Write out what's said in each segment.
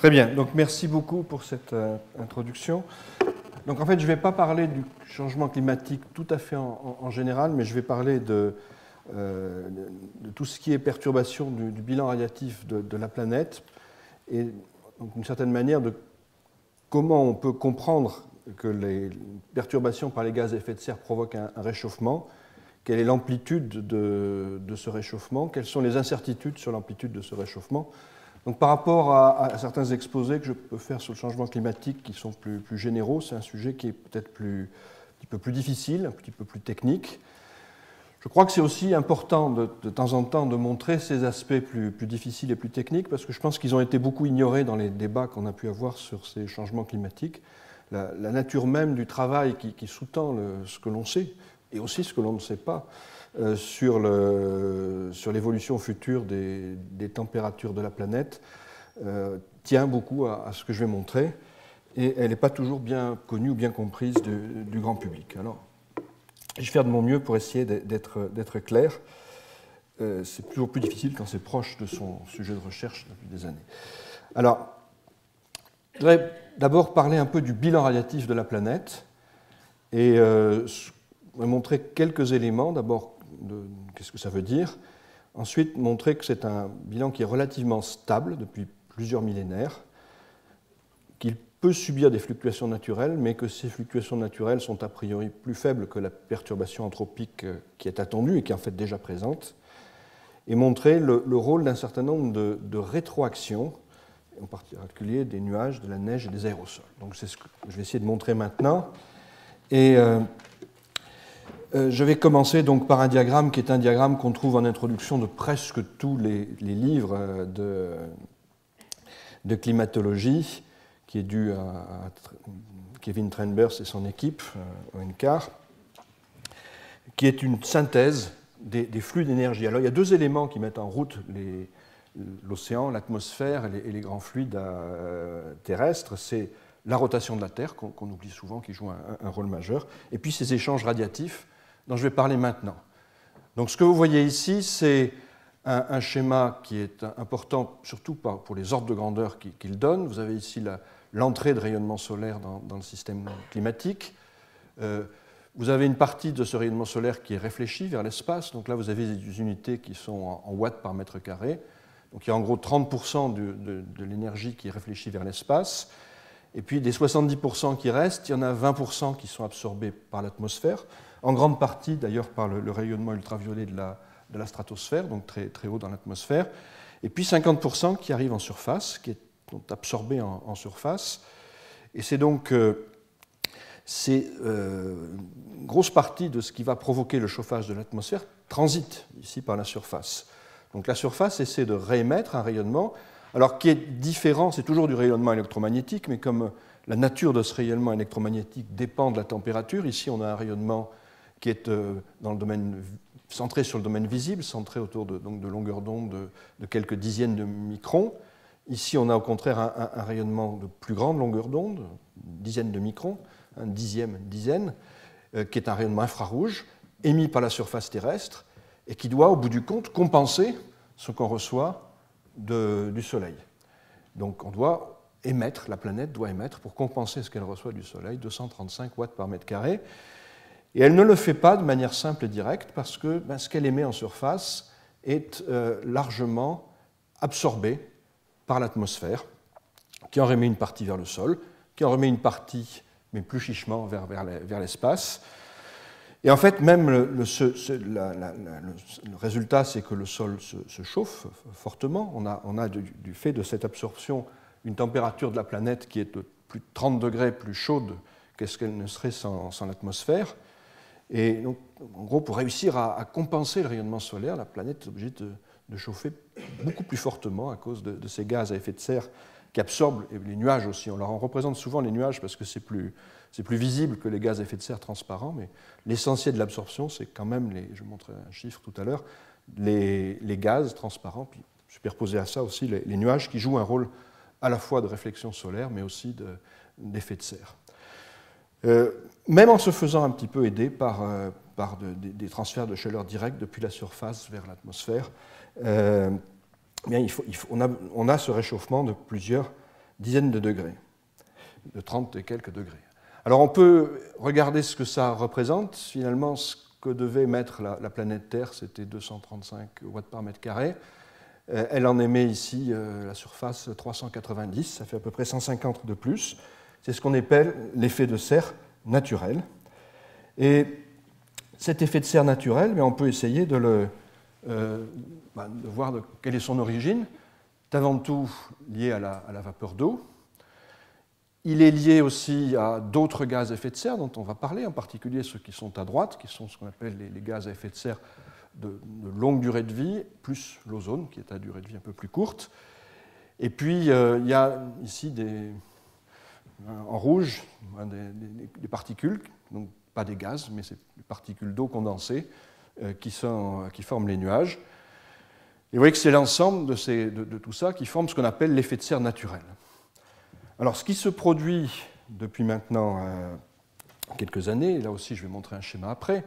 Très bien, donc merci beaucoup pour cette introduction. Donc en fait, je ne vais pas parler du changement climatique tout à fait en général, mais je vais parler de tout ce qui est perturbation du bilan radiatif de la planète et donc d'une certaine manière de comment on peut comprendre que les perturbations par les gaz à effet de serre provoquent un réchauffement, quelle est l'amplitude de ce réchauffement, quelles sont les incertitudes sur l'amplitude de ce réchauffement. Donc, par rapport à certains exposés que je peux faire sur le changement climatique qui sont plus généraux, c'est un sujet qui est peut-être un petit peu plus difficile, un petit peu plus technique. Je crois que c'est aussi important de temps en temps de montrer ces aspects plus difficiles et plus techniques parce que je pense qu'ils ont été beaucoup ignorés dans les débats qu'on a pu avoir sur ces changements climatiques. La nature même du travail qui sous-tend ce que l'on sait et aussi ce que l'on ne sait pas sur l'évolution future des températures de la planète tient beaucoup à ce que je vais montrer et elle n'est pas toujours bien connue ou bien comprise du grand public. Alors, je vais faire de mon mieux pour essayer d'être clair. C'est toujours plus difficile quand c'est proche de son sujet de recherche depuis des années. Alors, je voudrais d'abord parler un peu du bilan radiatif de la planète et montrer quelques éléments. D'abord, qu'est-ce que ça veut dire. Ensuite, montrer que c'est un bilan qui est relativement stable depuis plusieurs millénaires, qu'il peut subir des fluctuations naturelles, mais que ces fluctuations naturelles sont a priori plus faibles que la perturbation anthropique qui est attendue et qui est en fait déjà présente, et montrer le rôle d'un certain nombre de rétroactions, en particulier des nuages, de la neige et des aérosols. Donc c'est ce que je vais essayer de montrer maintenant. Et je vais commencer donc par un diagramme qui est un diagramme qu'on trouve en introduction de presque tous les livres de climatologie, qui est dû à Kevin Trenbers et son équipe, ONCAR, qui est une synthèse des flux d'énergie. Alors il y a deux éléments qui mettent en route l'océan, l'atmosphère et les grands fluides terrestres. C'est la rotation de la Terre, qu'on oublie souvent, qui joue un rôle majeur, et puis ces échanges radiatifs dont je vais parler maintenant. Donc ce que vous voyez ici, c'est un schéma qui est important, surtout pour les ordres de grandeur qu'il donne. Vous avez ici l'entrée de rayonnement solaire dans le système climatique. Vous avez une partie de ce rayonnement solaire qui est réfléchi vers l'espace. Donc là, vous avez des unités qui sont en watts par mètre carré. Donc il y a en gros 30% de l'énergie qui est réfléchie vers l'espace. Et puis des 70% qui restent, il y en a 20% qui sont absorbés par l'atmosphère, en grande partie d'ailleurs par le rayonnement ultraviolet de la stratosphère, donc très, très haut dans l'atmosphère. Et puis 50% qui arrivent en surface, qui sont absorbés en surface. Et c'est donc une grosse partie de ce qui va provoquer le chauffage de l'atmosphère transite ici par la surface. Donc la surface essaie de réémettre un rayonnement, alors qui est différent, c'est toujours du rayonnement électromagnétique, mais comme la nature de ce rayonnement électromagnétique dépend de la température, ici on a un rayonnement qui est dans le domaine, centré sur le domaine visible, centré autour de longueurs d'onde de quelques dizaines de microns. Ici on a au contraire un rayonnement de plus grande longueur d'onde, dizaines de microns, un dixième, dizaine, qui est un rayonnement infrarouge, émis par la surface terrestre, et qui doit, au bout du compte, compenser ce qu'on reçoit du Soleil. Donc on doit émettre, la planète doit émettre, pour compenser ce qu'elle reçoit du Soleil, 235 watts par mètre carré. Et elle ne le fait pas de manière simple et directe, parce que ce qu'elle émet en surface est largement absorbé par l'atmosphère, qui en remet une partie vers le sol, qui en remet une partie, mais plus chichement, vers l'espace. Et en fait, même le résultat, c'est que le sol se chauffe fortement. On a du fait de cette absorption une température de la planète qui est de plus de 30 degrés plus chaude qu'est-ce qu'elle ne serait sans l'atmosphère. Et donc, en gros, pour réussir à compenser le rayonnement solaire, la planète est obligée de chauffer beaucoup plus fortement à cause de ces gaz à effet de serre qui absorbent, et les nuages aussi. On représente souvent les nuages parce que c'est plus visible que les gaz à effet de serre transparents, mais l'essentiel de l'absorption, c'est quand même, je vais montrer un chiffre tout à l'heure, les gaz transparents, puis superposés à ça aussi les nuages qui jouent un rôle à la fois de réflexion solaire, mais aussi d'effet de serre. Même en se faisant un petit peu aider par des transferts de chaleur directs depuis la surface vers l'atmosphère, on a ce réchauffement de plusieurs dizaines de degrés, de 30 et quelques degrés. Alors on peut regarder ce que ça représente. Finalement, ce que devait mettre la planète Terre, c'était 235 watts par mètre carré. Elle en émet ici, la surface, 390, ça fait à peu près 150 de plus. C'est ce qu'on appelle l'effet de serre naturel. Et cet effet de serre naturel, on peut essayer de voir quelle est son origine. C'est avant tout lié à la vapeur d'eau. Il est lié aussi à d'autres gaz à effet de serre dont on va parler, en particulier ceux qui sont à droite, qui sont ce qu'on appelle les gaz à effet de serre de longue durée de vie, plus l'ozone, qui est à durée de vie un peu plus courte. Et puis, il y a ici, en rouge, des particules, donc pas des gaz, mais c'est des particules d'eau condensée qui forment les nuages. Et vous voyez que c'est l'ensemble de tout ça qui forme ce qu'on appelle l'effet de serre naturel. Alors, ce qui se produit depuis maintenant quelques années, et là aussi je vais montrer un schéma après,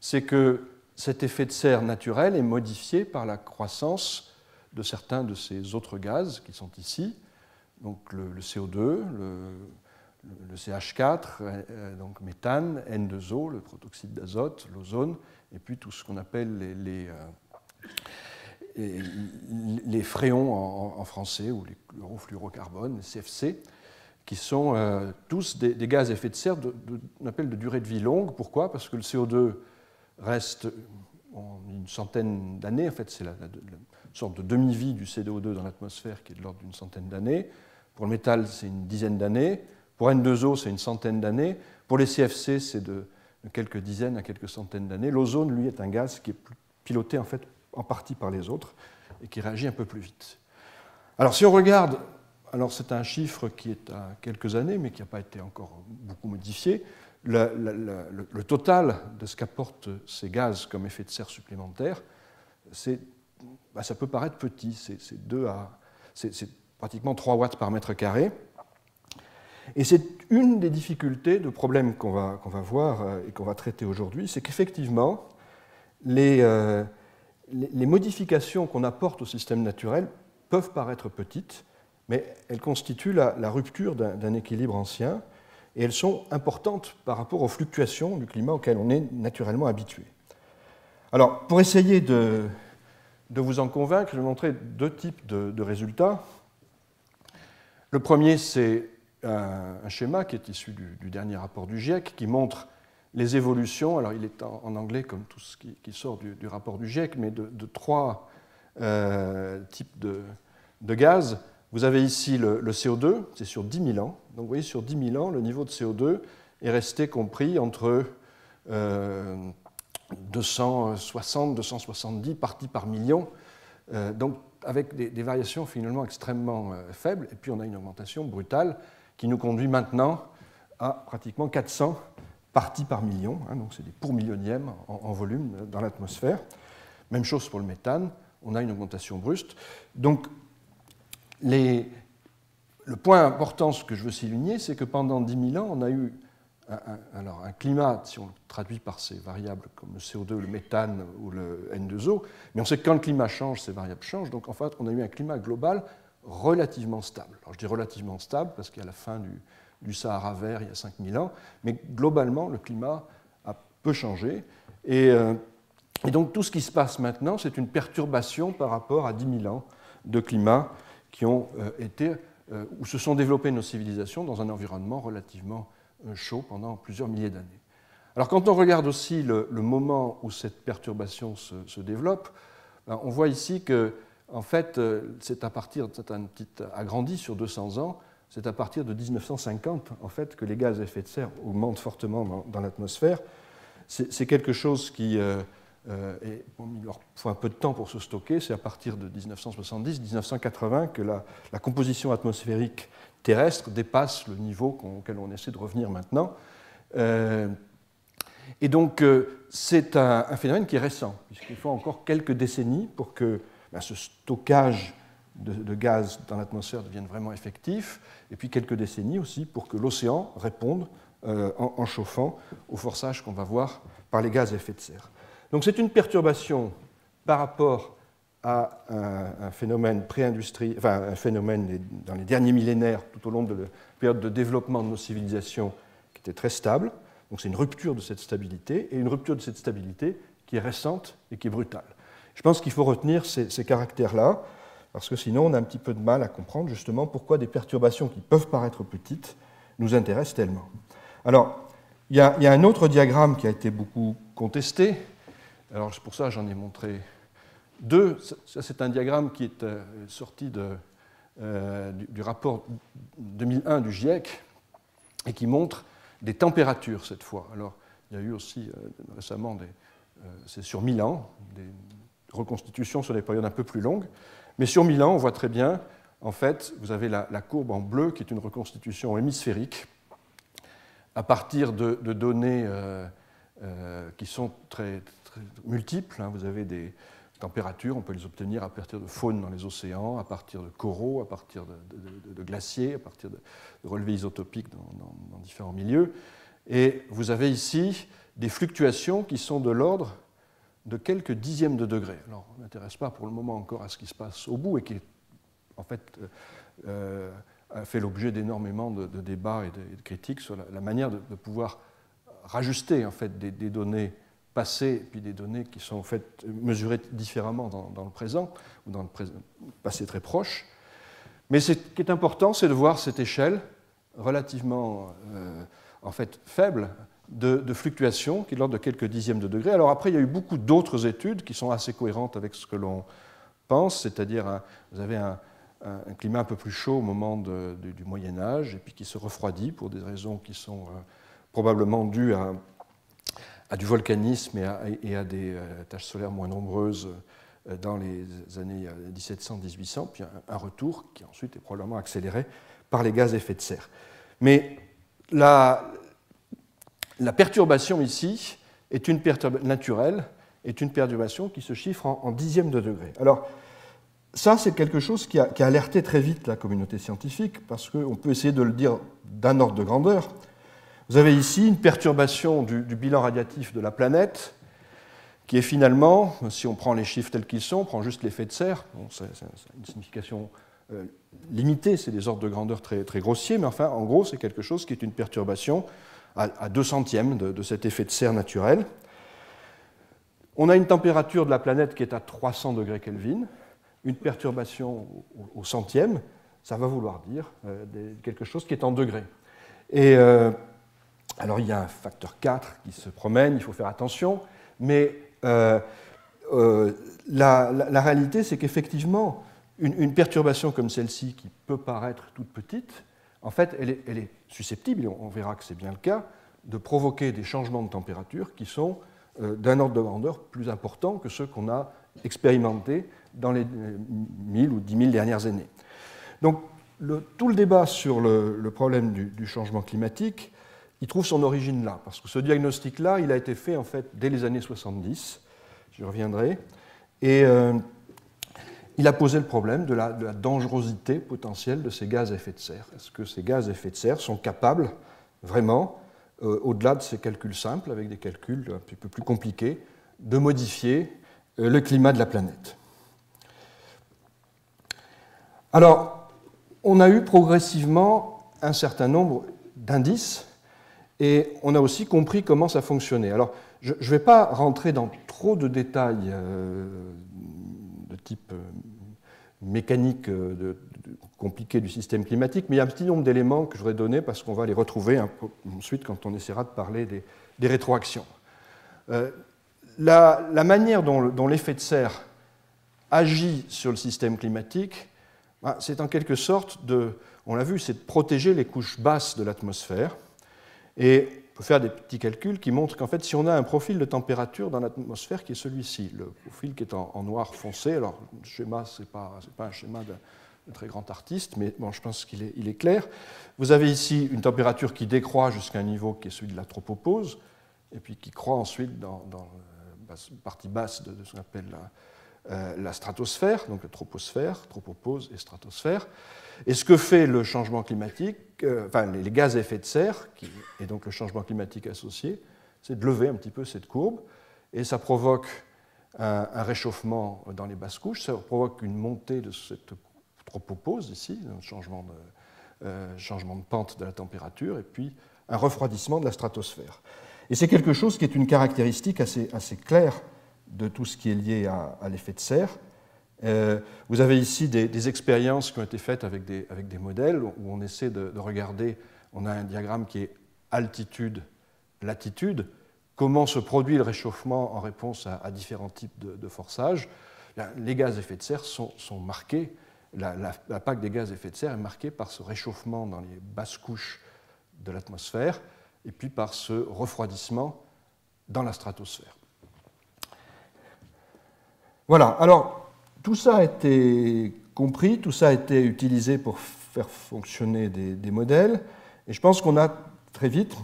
c'est que cet effet de serre naturel est modifié par la croissance de certains de ces autres gaz qui sont ici, donc le CO2, le CH4, donc méthane, N2O, le protoxyde d'azote, l'ozone, et puis tout ce qu'on appelle les fréons en français, ou les chlorofluorocarbones, les CFC, qui sont tous des gaz à effet de serre qu'on appelle de durée de vie longue. Pourquoi? Parce que le CO2 reste une centaine d'années, en fait c'est une sorte de demi-vie du CO2 dans l'atmosphère qui est de l'ordre d'une centaine d'années. Pour le métal, c'est une dizaine d'années. Pour N2O, c'est une centaine d'années. Pour les CFC, c'est de quelques dizaines à quelques centaines d'années. L'ozone, lui, est un gaz qui est piloté en fait en partie par les autres et qui réagit un peu plus vite. Alors si on regarde, alors c'est un chiffre qui est à quelques années, mais qui n'a pas été encore beaucoup modifié, le total de ce qu'apportent ces gaz comme effet de serre supplémentaire, ça peut paraître petit, c'est pratiquement 3 watts par mètre carré. Et c'est une des difficultés, de problèmes qu'on va voir et qu'on va traiter aujourd'hui, c'est qu'effectivement, les modifications qu'on apporte au système naturel peuvent paraître petites, mais elles constituent la rupture d'un équilibre ancien, et elles sont importantes par rapport aux fluctuations du climat auquel on est naturellement habitué. Alors, pour essayer de vous en convaincre, je vais montrer deux types de résultats. Le premier, c'est un schéma qui est issu du dernier rapport du GIEC, qui montre les évolutions. Alors, il est en anglais, comme tout ce qui sort du rapport du GIEC, mais de trois types de gaz. Vous avez ici le CO2, c'est sur 10 000 ans. Donc, vous voyez, sur 10 000 ans, le niveau de CO2 est resté compris entre 260, 270 parties par million, donc avec des variations finalement extrêmement faibles. Et puis, on a une augmentation brutale qui nous conduit maintenant à pratiquement 400 parties par million. Donc, c'est des pourmillionièmes en volume dans l'atmosphère. Même chose pour le méthane, on a une augmentation brusque. Donc, le point important, ce que je veux souligner, c'est que pendant 10 000 ans, on a eu un climat, si on le traduit par ces variables comme le CO2, le méthane ou le N2O, mais on sait que quand le climat change, ces variables changent. Donc en fait, on a eu un climat global relativement stable. Alors je dis relativement stable parce qu'à la fin du Sahara vert, il y a 5 000 ans, mais globalement, le climat a peu changé. Et donc tout ce qui se passe maintenant, c'est une perturbation par rapport à 10 000 ans de climat qui ont où se sont développées nos civilisations dans un environnement relativement chaud pendant plusieurs milliers d'années. Alors quand on regarde aussi le moment où cette perturbation se développe, on voit ici que en fait, c'est un petit agrandi sur 200 ans, c'est à partir de 1950 en fait, que les gaz à effet de serre augmentent fortement dans l'atmosphère. C'est quelque chose qui il leur faut un peu de temps pour se stocker, c'est à partir de 1970-1980 que la composition atmosphérique terrestre dépasse le niveau auquel on essaie de revenir maintenant. Et donc, c'est un phénomène qui est récent, puisqu'il faut encore quelques décennies pour que ce stockage de gaz dans l'atmosphère devienne vraiment effectif, et puis quelques décennies aussi pour que l'océan réponde en chauffant au forçage qu'on va voir par les gaz à effet de serre. Donc c'est une perturbation par rapport à un phénomène pré-industriel, enfin un phénomène dans les derniers millénaires, tout au long de la période de développement de nos civilisations, qui était très stable. Donc c'est une rupture de cette stabilité, et une rupture de cette stabilité qui est récente et qui est brutale. Je pense qu'il faut retenir ces caractères-là, parce que sinon on a un petit peu de mal à comprendre justement pourquoi des perturbations qui peuvent paraître petites nous intéressent tellement. Alors, il y a un autre diagramme qui a été beaucoup contesté. Alors pour ça j'en ai montré deux. Ça, c'est un diagramme qui est sorti du rapport 2001 du GIEC et qui montre des températures cette fois. Alors, il y a eu aussi récemment, c'est sur 1000 ans, des reconstitutions sur des périodes un peu plus longues. Mais sur 1000 ans, on voit très bien, en fait, vous avez la courbe en bleu qui est une reconstitution hémisphérique à partir de données qui sont très multiples. Vous avez des températures, on peut les obtenir à partir de faune dans les océans, à partir de coraux, à partir de glaciers, à partir de relevés isotopiques dans différents milieux. Et vous avez ici des fluctuations qui sont de l'ordre de quelques dixièmes de degrés. Alors, on ne s'intéresse pas pour le moment encore à ce qui se passe au bout et qui, en fait, a fait l'objet d'énormément de débats et de critiques sur la manière de pouvoir rajuster en fait, des données passées et puis des données qui sont en fait, mesurées différemment dans le présent ou dans le passé très proche. Mais ce qui est important, c'est de voir cette échelle relativement en fait, faible de fluctuations qui est de l'ordre de quelques dixièmes de degrés. Alors après, il y a eu beaucoup d'autres études qui sont assez cohérentes avec ce que l'on pense, c'est-à-dire vous avez un climat un peu plus chaud au moment du Moyen-Âge et puis qui se refroidit pour des raisons qui sont probablement dues à du volcanisme et à des taches solaires moins nombreuses dans les années 1700-1800, puis un retour qui ensuite est probablement accéléré par les gaz à effet de serre. Mais la perturbation ici est une perturbation naturelle, est une perturbation qui se chiffre en dixièmes de degré. Alors, ça, c'est quelque chose qui a alerté très vite la communauté scientifique, parce qu'on peut essayer de le dire d'un ordre de grandeur. Vous avez ici une perturbation du bilan radiatif de la planète, qui est finalement, si on prend les chiffres tels qu'ils sont, on prend juste l'effet de serre, bon, c'est une signification limitée, c'est des ordres de grandeur très, très grossiers, mais enfin, en gros, c'est quelque chose qui est une perturbation à 2 centièmes de cet effet de serre naturel. On a une température de la planète qui est à 300 degrés Kelvin, une perturbation au centième, ça va vouloir dire quelque chose qui est en degrés. Et alors il y a un facteur 4 qui se promène, il faut faire attention, mais la réalité c'est qu'effectivement, une perturbation comme celle-ci, qui peut paraître toute petite, en fait elle est susceptible, et on verra que c'est bien le cas, de provoquer des changements de température qui sont d'un ordre de grandeur plus important que ceux qu'on a expérimentés dans les 1000 ou 10 000 dernières années. Donc, tout le débat sur le problème du changement climatique, il trouve son origine là, parce que ce diagnostic-là, il a été fait en fait dès les années 70, j'y reviendrai, et il a posé le problème de la dangerosité potentielle de ces gaz à effet de serre. Est-ce que ces gaz à effet de serre sont capables, vraiment, au-delà de ces calculs simples, avec des calculs un petit peu plus compliqués, de modifier le climat de la planète? Alors, on a eu progressivement un certain nombre d'indices et on a aussi compris comment ça fonctionnait. Alors, je ne vais pas rentrer dans trop de détails de type mécanique compliqué du système climatique, mais il y a un petit nombre d'éléments que je voudrais donner parce qu'on va les retrouver ensuite quand on essaiera de parler des rétroactions. La manière dont l'effet de serre agit sur le système climatique, c'est en quelque sorte on l'a vu, c'est de protéger les couches basses de l'atmosphère. Et on peut faire des petits calculs qui montrent qu'en fait, si on a un profil de température dans l'atmosphère qui est celui-ci, le profil qui est en noir foncé, alors le schéma, ce n'est pas un schéma de très grand artiste, mais bon, je pense qu'il est clair. Vous avez ici une température qui décroît jusqu'à un niveau qui est celui de la tropopause, et puis qui croît ensuite dans la partie basse de ce qu'on appelle la stratosphère, donc la troposphère, tropopause et stratosphère. Et ce que fait le changement climatique, enfin les gaz à effet de serre, et donc le changement climatique associé, c'est de lever un petit peu cette courbe, et ça provoque un réchauffement dans les basses couches, ça provoque une montée de cette tropopause ici, un changement de pente de la température, et puis un refroidissement de la stratosphère. Et c'est quelque chose qui est une caractéristique assez claire de tout ce qui est lié à l'effet de serre. Vous avez ici des expériences qui ont été faites avec des modèles où on essaie de regarder, on a un diagramme qui est altitude, latitude, comment se produit le réchauffement en réponse à différents types de forçage. Les gaz à effet de serre sont marqués, la PAC des gaz à effet de serre est marquée par ce réchauffement dans les basses couches de l'atmosphère et puis par ce refroidissement dans la stratosphère. Voilà, alors tout ça a été compris, tout ça a été utilisé pour faire fonctionner des modèles, et je pense qu'on a très vite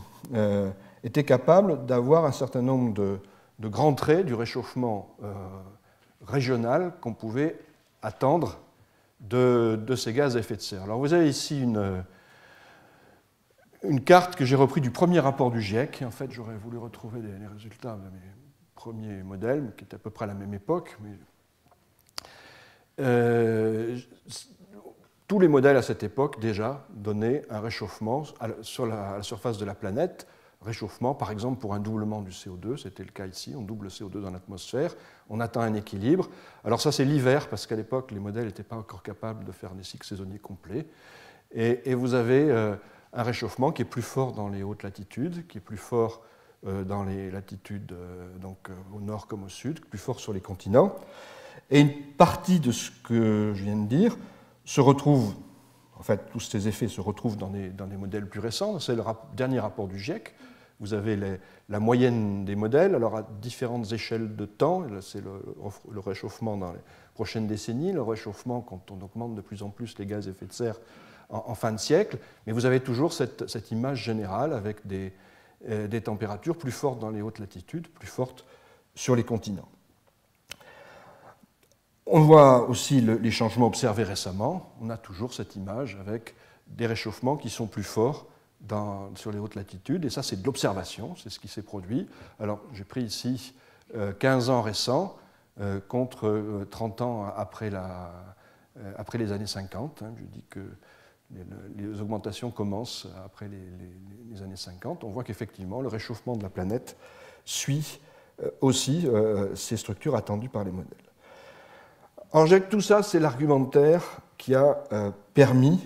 été capable d'avoir un certain nombre de grands traits du réchauffement régional qu'on pouvait attendre de ces gaz à effet de serre. Alors vous avez ici une carte que j'ai reprise du premier rapport du GIEC. En fait, j'aurais voulu retrouver les résultats de mes premiers modèles, qui étaient à peu près à la même époque. Mais tous les modèles à cette époque déjà donnaient un réchauffement sur la surface de la planète. Réchauffement, par exemple, pour un doublement du CO2, c'était le cas ici, on double le CO2 dans l'atmosphère, on atteint un équilibre. Alors ça, c'est l'hiver, parce qu'à l'époque, les modèles n'étaient pas encore capables de faire des cycles saisonniers complets. Et vous avez un réchauffement qui est plus fort dans les hautes latitudes, qui est plus fort dans les latitudes au nord comme au sud, plus fort sur les continents. Et une partie de ce que je viens de dire se retrouve, en fait, tous ces effets se retrouvent dans des modèles plus récents. C'est le dernier rapport du GIEC. Vous avez la moyenne des modèles, alors à différentes échelles de temps. C'est le réchauffement dans les prochaines décennies, le réchauffement quand on augmente de plus en plus les gaz à effet de serre en fin de siècle. Mais vous avez toujours cette image générale avec des températures plus fortes dans les hautes latitudes, plus fortes sur les continents. On voit aussi les changements observés récemment. On a toujours cette image avec des réchauffements qui sont plus forts sur les hautes latitudes. Et ça, c'est de l'observation, c'est ce qui s'est produit. Alors, j'ai pris ici 15 ans récents contre 30 ans après les années 50. Je dis que les augmentations commencent après les années 50. On voit qu'effectivement, le réchauffement de la planète suit aussi ces structures attendues par les modèles. Alors, tout ça, c'est l'argumentaire qui a permis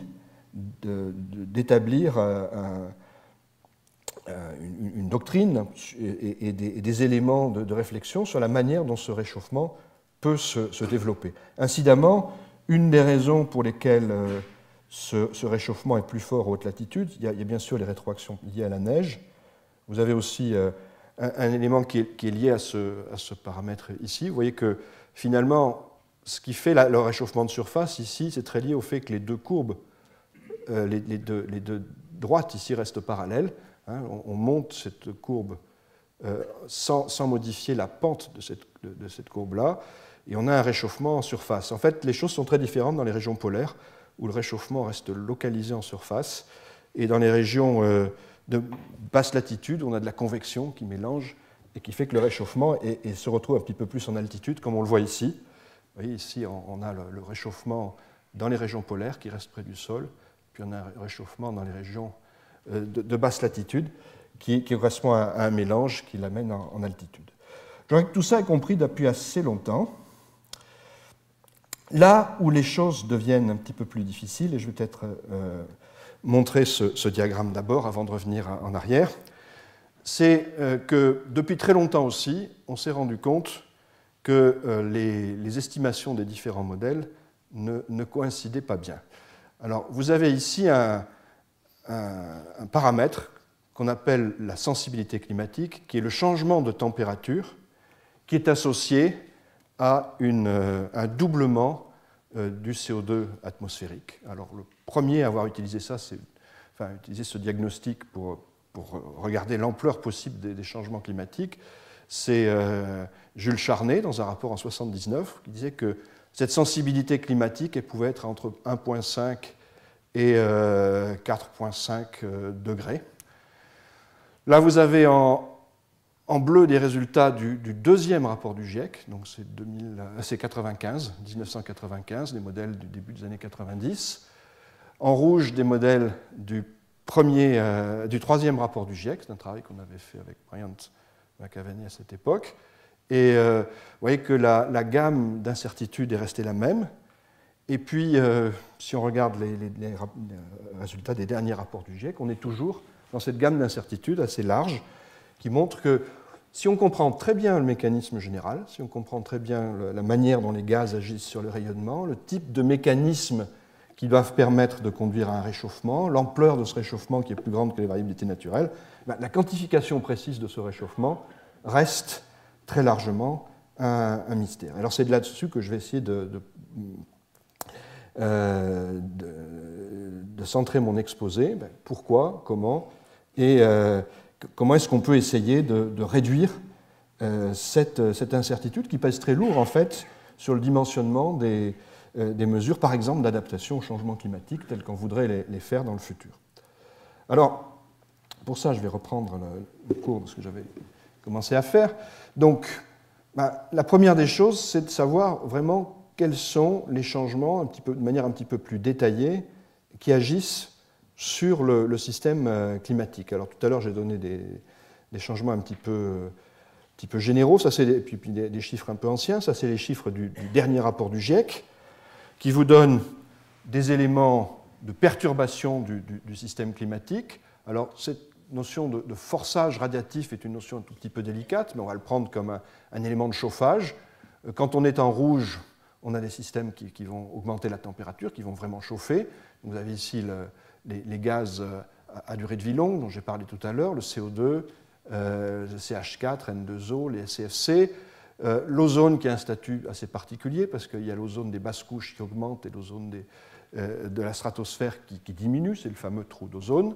d'établir une doctrine et des éléments de réflexion sur la manière dont ce réchauffement peut se développer. Incidemment, une des raisons pour lesquelles ce réchauffement est plus fort aux hautes latitudes, il y a bien sûr les rétroactions liées à la neige. Vous avez aussi un élément qui est lié à ce paramètre ici. Vous voyez que finalement, ce qui fait le réchauffement de surface ici, c'est très lié au fait que les deux courbes, les deux droites ici restent parallèles. On monte cette courbe sans modifier la pente de cette courbe-là, et on a un réchauffement en surface. En fait, les choses sont très différentes dans les régions polaires, où le réchauffement reste localisé en surface, et dans les régions de basse latitude, on a de la convection qui mélange et qui fait que le réchauffement se retrouve un petit peu plus en altitude, comme on le voit ici. Vous voyez, ici, on a le réchauffement dans les régions polaires qui restent près du sol, puis on a un réchauffement dans les régions de basse latitude qui correspond à un mélange qui l'amène en altitude. Je crois que tout ça est compris depuis assez longtemps. Là où les choses deviennent un petit peu plus difficiles, et je vais peut-être montrer ce diagramme d'abord avant de revenir en arrière, c'est que depuis très longtemps aussi, on s'est rendu compte que les estimations des différents modèles ne coïncidaient pas bien. Alors, vous avez ici un paramètre qu'on appelle la sensibilité climatique, qui est le changement de température qui est associé à un doublement du CO2 atmosphérique. Alors, le premier à avoir utilisé ça, utilisé ce diagnostic pour regarder l'ampleur possible des changements climatiques, c'est Jules Charnay, dans un rapport en 1979, qui disait que cette sensibilité climatique, elle pouvait être entre 1,5 et 4,5 degrés. Là, vous avez en En bleu, des résultats du deuxième rapport du GIEC, donc c'est 1995, les modèles du début des années 90. En rouge, des modèles du troisième rapport du GIEC, c'est un travail qu'on avait fait avec Bryant McAvenny à cette époque. Et vous voyez que la gamme d'incertitudes est restée la même. Et puis, si on regarde les résultats des derniers rapports du GIEC, on est toujours dans cette gamme d'incertitudes assez large qui montre que si on comprend très bien le mécanisme général, si on comprend très bien la manière dont les gaz agissent sur le rayonnement, le type de mécanismes qui doivent permettre de conduire à un réchauffement, l'ampleur de ce réchauffement qui est plus grande que les variabilités naturelles, la quantification précise de ce réchauffement reste très largement un mystère. Alors c'est là-dessus que je vais essayer de centrer mon exposé. Pourquoi, comment, et comment est-ce qu'on peut essayer de réduire cette incertitude qui pèse très lourd en fait sur le dimensionnement des mesures, par exemple, d'adaptation au changement climatique, telles qu'on voudrait les faire dans le futur. Alors, pour ça, je vais reprendre le cours de ce que j'avais commencé à faire. Donc, la première des choses, c'est de savoir vraiment quels sont les changements, de manière un petit peu plus détaillée, qui agissent sur le système climatique. Alors, tout à l'heure, j'ai donné des changements un petit peu généraux, ça, et puis des chiffres un peu anciens. Ça, c'est les chiffres du dernier rapport du GIEC, qui vous donne des éléments de perturbation du système climatique. Alors, cette notion de forçage radiatif est une notion un tout petit peu délicate, mais on va le prendre comme un élément de chauffage. Quand on est en rouge, on a des systèmes qui vont augmenter la température, qui vont vraiment chauffer. Vous avez ici les gaz à durée de vie longue, dont j'ai parlé tout à l'heure, le CO2, le CH4, N2O, les SCFC, l'ozone qui a un statut assez particulier, parce qu'il y a l'ozone des basses couches qui augmente et l'ozone de la stratosphère qui diminue, c'est le fameux trou d'ozone.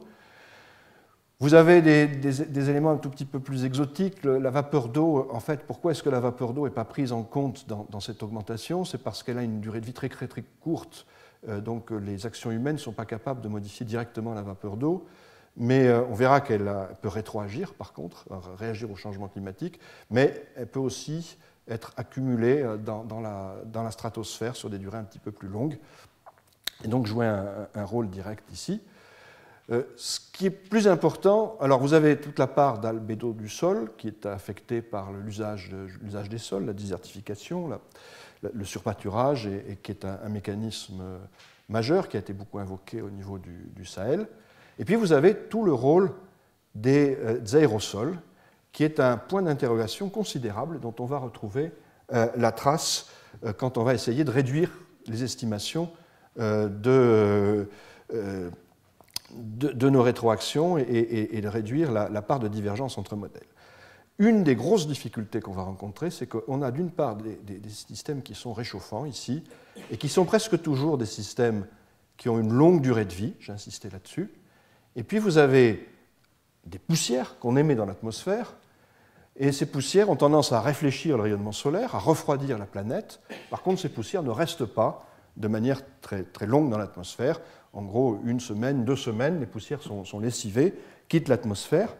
Vous avez des éléments un tout petit peu plus exotiques. La vapeur d'eau, en fait, pourquoi est-ce que la vapeur d'eau n'est pas prise en compte dans cette augmentation? C'est parce qu'elle a une durée de vie très, très, très courte, donc les actions humaines ne sont pas capables de modifier directement la vapeur d'eau, mais on verra qu'elle peut rétroagir, par contre, réagir au changement climatique, mais elle peut aussi être accumulée dans la stratosphère sur des durées un petit peu plus longues, et donc jouer un rôle direct ici. Ce qui est plus important, alors vous avez toute la part d'albédo du sol qui est affectée par l'usage des sols, la désertification, le surpâturage, et qui est un mécanisme majeur qui a été beaucoup invoqué au niveau du Sahel. Et puis vous avez tout le rôle des aérosols, qui est un point d'interrogation considérable dont on va retrouver la trace quand on va essayer de réduire les estimations de nos rétroactions et de réduire la part de divergence entre modèles. Une des grosses difficultés qu'on va rencontrer, c'est qu'on a d'une part des systèmes qui sont réchauffants ici, et qui sont presque toujours des systèmes qui ont une longue durée de vie, j'ai insisté là-dessus, et puis vous avez des poussières qu'on émet dans l'atmosphère, et ces poussières ont tendance à réfléchir le rayonnement solaire, à refroidir la planète. Par contre, ces poussières ne restent pas de manière très, très longue dans l'atmosphère. En gros, 1 semaine, 2 semaines, les poussières sont lessivées, quittent l'atmosphère.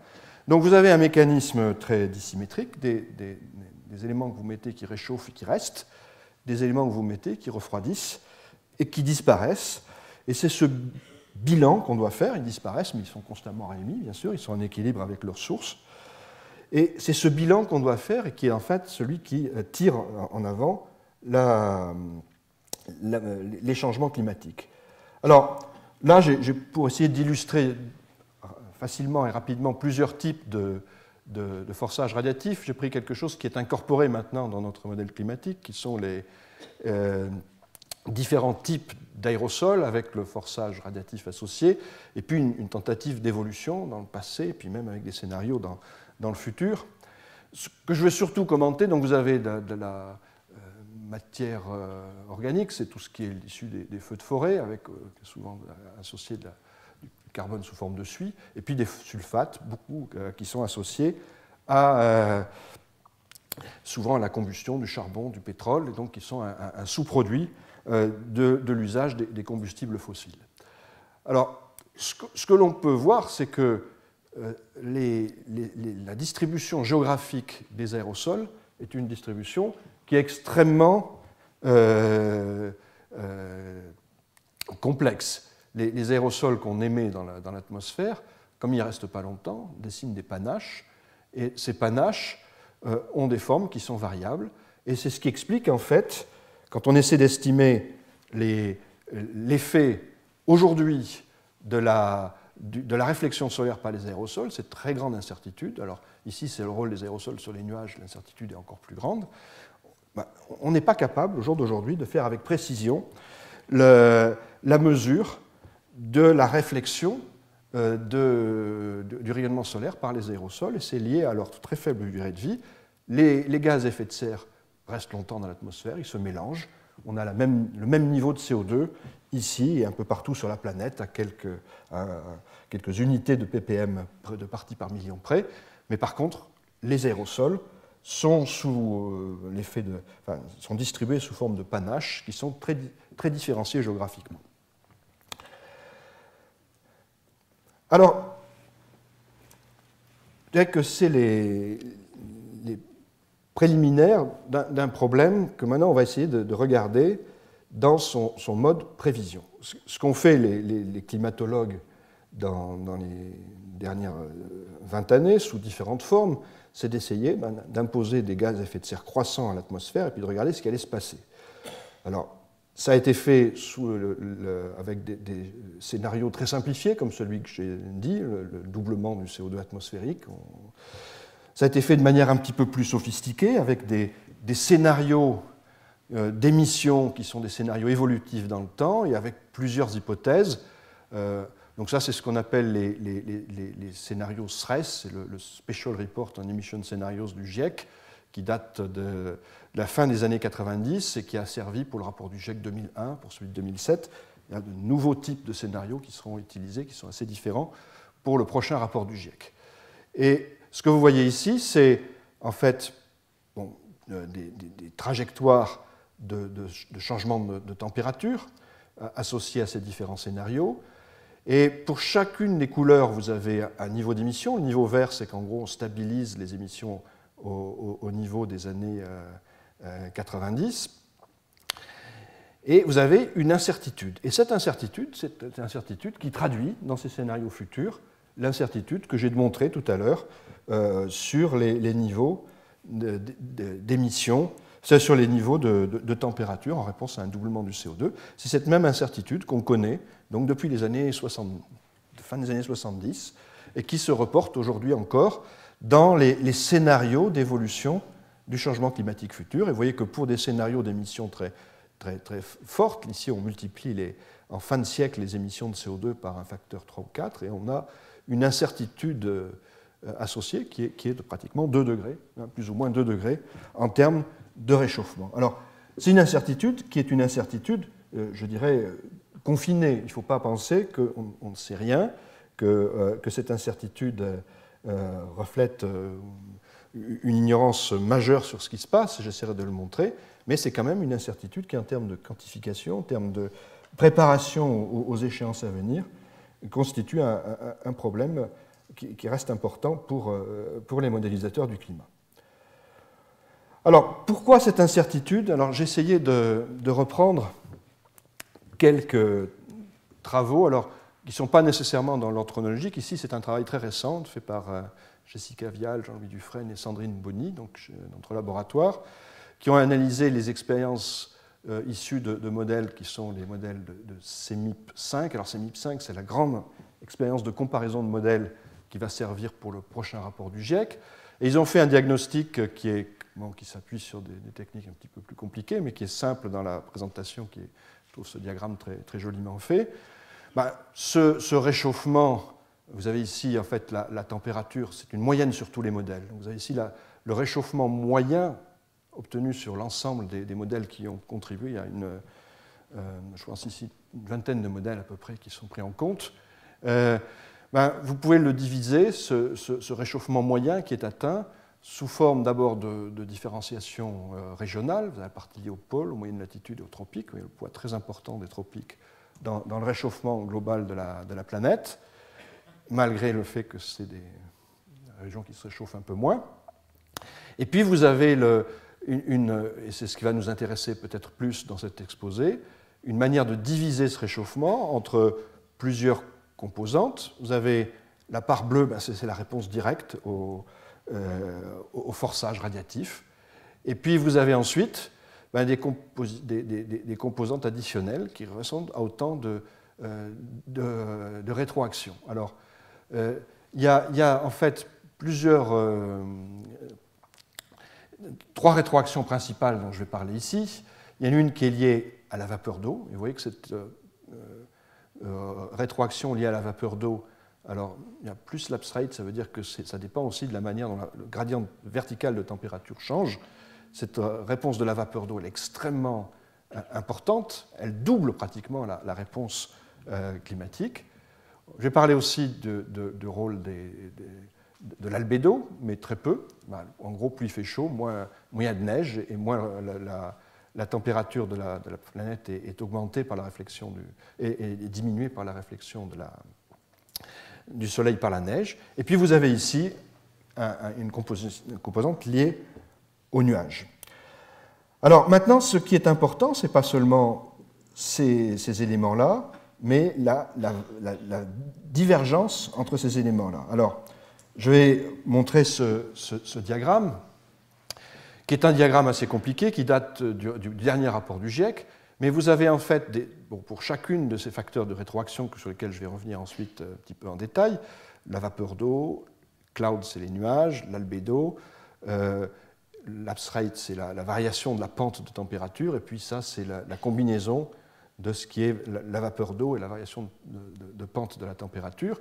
Donc vous avez un mécanisme très dissymétrique, des éléments que vous mettez qui réchauffent et qui restent, des éléments que vous mettez qui refroidissent et qui disparaissent. Et c'est ce bilan qu'on doit faire. Ils disparaissent, mais ils sont constamment réémis, bien sûr, ils sont en équilibre avec leurs sources. Et c'est ce bilan qu'on doit faire et qui est en fait celui qui tire en avant les changements climatiques. Alors là, pour essayer d'illustrer facilement et rapidement plusieurs types de forçage radiatif, j'ai pris quelque chose qui est incorporé maintenant dans notre modèle climatique, qui sont les différents types d'aérosols avec le forçage radiatif associé, et puis une tentative d'évolution dans le passé, et puis même avec des scénarios dans le futur. Ce que je vais surtout commenter, donc vous avez de la matière organique, c'est tout ce qui est issu des feux de forêt, avec souvent associé du carbone sous forme de suie, et puis des sulfates, beaucoup qui sont associés souvent à la combustion du charbon, du pétrole, et donc qui sont un sous-produit de l'usage des combustibles fossiles. Alors, ce que l'on peut voir, c'est que la distribution géographique des aérosols est une distribution qui est extrêmement complexe. Les aérosols qu'on émet dans l'atmosphère, comme ils ne restent pas longtemps, dessinent des panaches, et ces panaches ont des formes qui sont variables, et c'est ce qui explique en fait, quand on essaie d'estimer l'effet aujourd'hui de la réflexion solaire par les aérosols, c'est très grande incertitude. Alors ici, c'est le rôle des aérosols sur les nuages, l'incertitude est encore plus grande. On n'est pas capable, au jour d'aujourd'hui, de faire avec précision la mesure de la réflexion du rayonnement solaire par les aérosols, et c'est lié à leur très faible durée de vie. Les gaz à effet de serre restent longtemps dans l'atmosphère, ils se mélangent. On a le même niveau de CO2 ici et un peu partout sur la planète, à quelques unités de ppm de parties par million près. Mais par contre, les aérosols sont sont distribués sous forme de panaches qui sont très, très différenciés géographiquement. Alors, je dirais que c'est les préliminaires d'un problème que maintenant on va essayer de regarder dans son mode prévision. Ce qu'ont fait les climatologues dans les dernières 20 années, sous différentes formes, c'est d'essayer d'imposer des gaz à effet de serre croissants à l'atmosphère et puis de regarder ce qui allait se passer. Alors, ça a été fait avec des scénarios très simplifiés, comme celui que j'ai dit, le doublement du CO2 atmosphérique. Ça a été fait de manière un petit peu plus sophistiquée, avec des scénarios d'émissions qui sont des scénarios évolutifs dans le temps et avec plusieurs hypothèses. Donc ça, c'est ce qu'on appelle les scénarios SRES, c'est le Special Report on Emission Scenarios du GIEC, qui date de la fin des années 90 et qui a servi pour le rapport du GIEC 2001, pour celui de 2007. Il y a de nouveaux types de scénarios qui seront utilisés, qui sont assez différents pour le prochain rapport du GIEC. Et ce que vous voyez ici, c'est en fait des trajectoires de changement de température associées à ces différents scénarios. Et pour chacune des couleurs, vous avez un niveau d'émission. Le niveau vert, c'est qu'en gros, on stabilise les émissions au niveau des années 90. Et vous avez une incertitude. Et cette incertitude, c'est une incertitude qui traduit dans ces scénarios futurs l'incertitude que j'ai montrée tout à l'heure sur les niveaux d'émissions, c'est sur les niveaux de température en réponse à un doublement du CO2. C'est cette même incertitude qu'on connaît donc depuis les années 60, fin des années 70 et qui se reporte aujourd'hui encore dans les scénarios d'évolution du changement climatique futur. Et vous voyez que pour des scénarios d'émissions très, très, très fortes, ici on multiplie en fin de siècle les émissions de CO2 par un facteur 3 ou 4 et on a une incertitude associée qui est de pratiquement 2 degrés, plus ou moins 2 degrés en termes de réchauffement. Alors, c'est une incertitude qui est une incertitude, je dirais, confinée. Il ne faut pas penser qu'on ne sait rien, que cette incertitude reflète une ignorance majeure sur ce qui se passe, j'essaierai de le montrer, mais c'est quand même une incertitude qui, en termes de quantification, en termes de préparation aux échéances à venir, constitue un problème qui reste important pour les modélisateurs du climat. Alors, pourquoi cette incertitude? Alors, j'ai essayé de reprendre quelques travaux, alors, qui ne sont pas nécessairement dans l'ordre chronologique. Ici, c'est un travail très récent, fait par Jessica Vial, Jean-Louis Dufresne et Sandrine Bonny, donc notre laboratoire, qui ont analysé les expériences issues de modèles qui sont les modèles de CMIP5. Alors, CMIP5, c'est la grande expérience de comparaison de modèles qui va servir pour le prochain rapport du GIEC. Et ils ont fait un diagnostic qui s'appuie sur des techniques un petit peu plus compliquées, mais qui est simple dans la présentation, je trouve ce diagramme très, très joliment fait. Ce réchauffement, vous avez ici en fait la température, c'est une moyenne sur tous les modèles. Donc, vous avez ici le réchauffement moyen obtenu sur l'ensemble des modèles qui ont contribué. Il y a je pense ici une vingtaine de modèles à peu près qui sont pris en compte. Vous pouvez le diviser, ce réchauffement moyen qui est atteint, sous forme d'abord de différenciation régionale. Vous avez la partie liée au pôle, aux moyennes latitudes et aux tropiques. Vous voyez le poids très important des tropiques dans le réchauffement global de la planète. malgré le fait que c'est des régions qui se réchauffent un peu moins. Et puis vous avez, et c'est ce qui va nous intéresser peut-être plus dans cet exposé, une manière de diviser ce réchauffement entre plusieurs composantes. Vous avez la part bleue, ben c'est la réponse directe au forçage radiatif. Et puis vous avez ensuite ben, des composantes additionnelles qui ressemblent à autant de rétroaction. Alors, il y a en fait trois rétroactions principales dont je vais parler ici. Il y en a une qui est liée à la vapeur d'eau. Et vous voyez que cette rétroaction liée à la vapeur d'eau, alors il y a plus substrate, ça veut dire que ça dépend aussi de la manière dont le gradient vertical de température change. Cette réponse de la vapeur d'eau est extrêmement importante. Elle double pratiquement la réponse climatique. Je vais parler aussi du rôle de l'albédo, mais très peu. En gros, plus il fait chaud, moins il y a de neige et moins la température de la planète est augmentée par la réflexion et diminuée par la réflexion du Soleil par la neige. Et puis vous avez ici une composante liée aux nuages. Alors maintenant, ce qui est important, ce n'est pas seulement ces éléments-là, mais la divergence entre ces éléments-là. Alors, je vais montrer ce diagramme, qui est un diagramme assez compliqué, qui date du dernier rapport du GIEC, mais vous avez en fait, pour chacune de ces facteurs de rétroaction sur lesquels je vais revenir ensuite un petit peu en détail, la vapeur d'eau, cloud, c'est les nuages, l'albédo, l'upsrate, c'est la variation de la pente de température, et puis ça, c'est la combinaison de ce qui est la vapeur d'eau et la variation de pente de la température.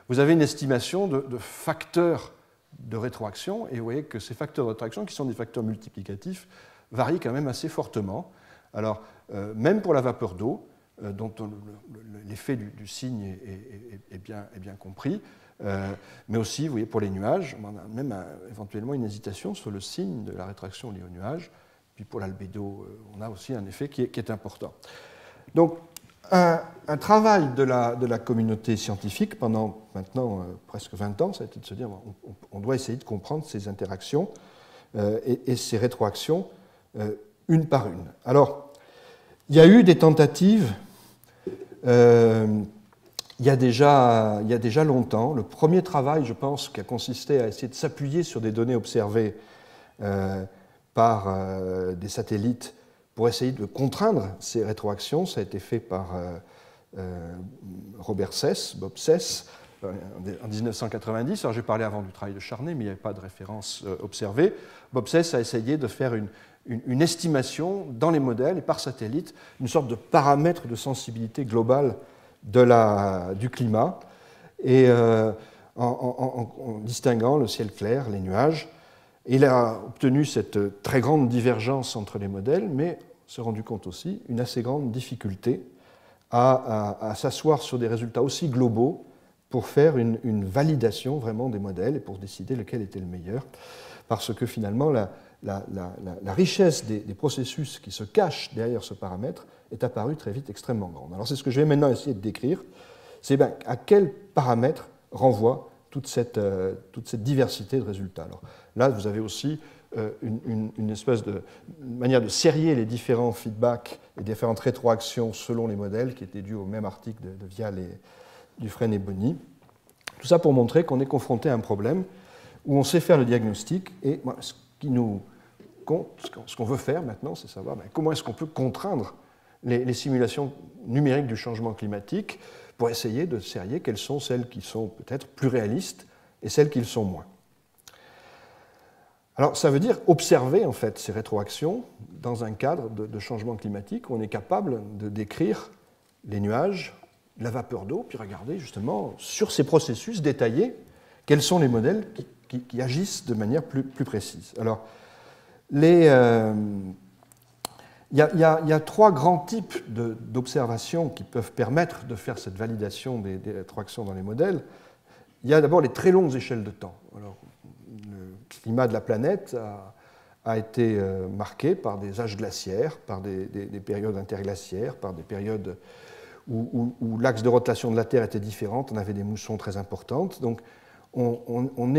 Vous avez une estimation de facteurs de rétroaction, et vous voyez que ces facteurs de rétroaction, qui sont des facteurs multiplicatifs, varient quand même assez fortement. Alors, même pour la vapeur d'eau, dont l'effet du signe est bien compris, mais aussi, vous voyez, pour les nuages, on a même éventuellement une hésitation sur le signe de la rétraction liée aux nuages. Puis pour l'albédo, on a aussi un effet qui est important. Donc, un travail de la communauté scientifique pendant maintenant presque 20 ans, ça a été de se dire on doit essayer de comprendre ces interactions et ces rétroactions une par une. Alors, il y a eu des tentatives il y a déjà longtemps. Le premier travail, je pense, qui a consisté à essayer de s'appuyer sur des données observées par des satellites pour essayer de contraindre ces rétroactions, ça a été fait par Robert Sess, Bob Sess, en 1990. Alors j'ai parlé avant du travail de Charney, mais il n'y avait pas de référence observée. Bob Sess a essayé de faire une estimation dans les modèles et par satellite, une sorte de paramètre de sensibilité globale du climat, et en distinguant le ciel clair, les nuages. Il a obtenu cette très grande divergence entre les modèles, mais s'est rendu compte aussi une assez grande difficulté à s'asseoir sur des résultats aussi globaux pour faire une validation vraiment des modèles et pour décider lequel était le meilleur, parce que finalement la richesse des processus qui se cachent derrière ce paramètre est apparue très vite extrêmement grande. Alors c'est ce que je vais maintenant essayer de décrire, c'est à quel paramètre renvoie toute cette diversité de résultats. Alors, là, vous avez aussi une espèce de manière de serrer les différents feedbacks et différentes rétroactions selon les modèles qui étaient dus au même article de Vial et Dufresne et Boni. Tout ça pour montrer qu'on est confronté à un problème où on sait faire le diagnostic et ce qu'on veut faire maintenant, c'est savoir comment est-ce qu'on peut contraindre les simulations numériques du changement climatique pour essayer de serrer quelles sont celles qui sont peut-être plus réalistes et celles qui le sont moins. Alors, ça veut dire observer en fait ces rétroactions dans un cadre de changement climatique où on est capable de décrire les nuages, la vapeur d'eau, puis regarder justement sur ces processus détaillés quels sont les modèles qui agissent de manière plus précise. Alors, il y a trois grands types d'observations qui peuvent permettre de faire cette validation des rétroactions dans les modèles. Il y a d'abord les très longues échelles de temps. Alors, le climat de la planète a été marqué par des âges glaciaires, par des périodes interglaciaires, par des périodes où l'axe de rotation de la Terre était différent, on avait des moussons très importantes. Donc on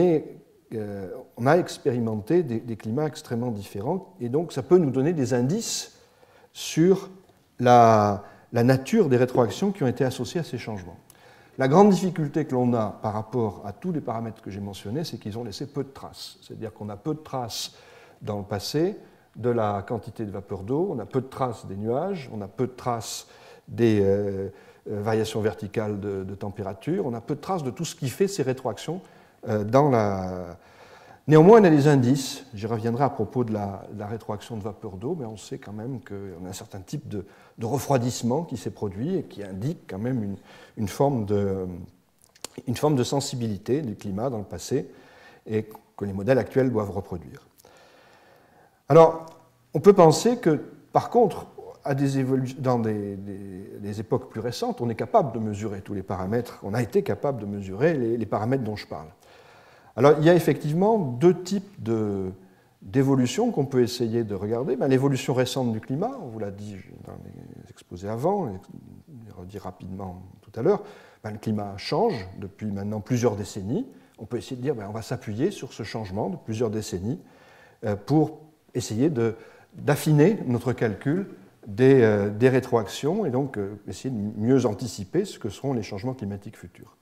a expérimenté des climats extrêmement différents, et donc ça peut nous donner des indices sur la nature des rétroactions qui ont été associées à ces changements. La grande difficulté que l'on a par rapport à tous les paramètres que j'ai mentionnés, c'est qu'ils ont laissé peu de traces. C'est-à-dire qu'on a peu de traces dans le passé de la quantité de vapeur d'eau, on a peu de traces des nuages, on a peu de traces des variations verticales de température, on a peu de traces de tout ce qui fait ces rétroactions dans la... Néanmoins, on a des indices, j'y reviendrai à propos de la rétroaction de vapeur d'eau, mais on sait quand même qu'on a un certain type de refroidissement qui s'est produit et qui indique quand même une forme de sensibilité du climat dans le passé et que les modèles actuels doivent reproduire. Alors, on peut penser que, par contre, dans des époques plus récentes, on est capable de mesurer tous les paramètres, on a été capable de mesurer les paramètres dont je parle. Alors, il y a effectivement deux types d'évolutions qu'on peut essayer de regarder. L'évolution récente du climat, on vous l'a dit dans les exposés avant, je l'ai redit rapidement tout à l'heure, le climat change depuis maintenant plusieurs décennies. On peut essayer de dire on va s'appuyer sur ce changement de plusieurs décennies pour essayer d'affiner notre calcul des rétroactions et donc essayer de mieux anticiper ce que seront les changements climatiques futurs.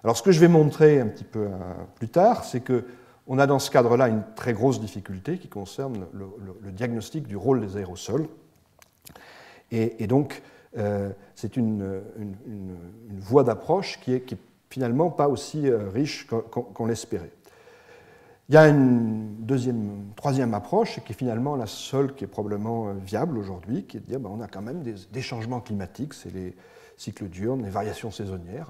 Alors ce que je vais montrer un petit peu plus tard, c'est qu'on a dans ce cadre-là une très grosse difficulté qui concerne le diagnostic du rôle des aérosols. Et donc c'est une voie d'approche qui est finalement pas aussi riche qu'on l'espérait. Il y a une troisième approche, qui est finalement la seule qui est probablement viable aujourd'hui, qui est de dire on a quand même des changements climatiques, c'est les cycles diurnes, les variations saisonnières,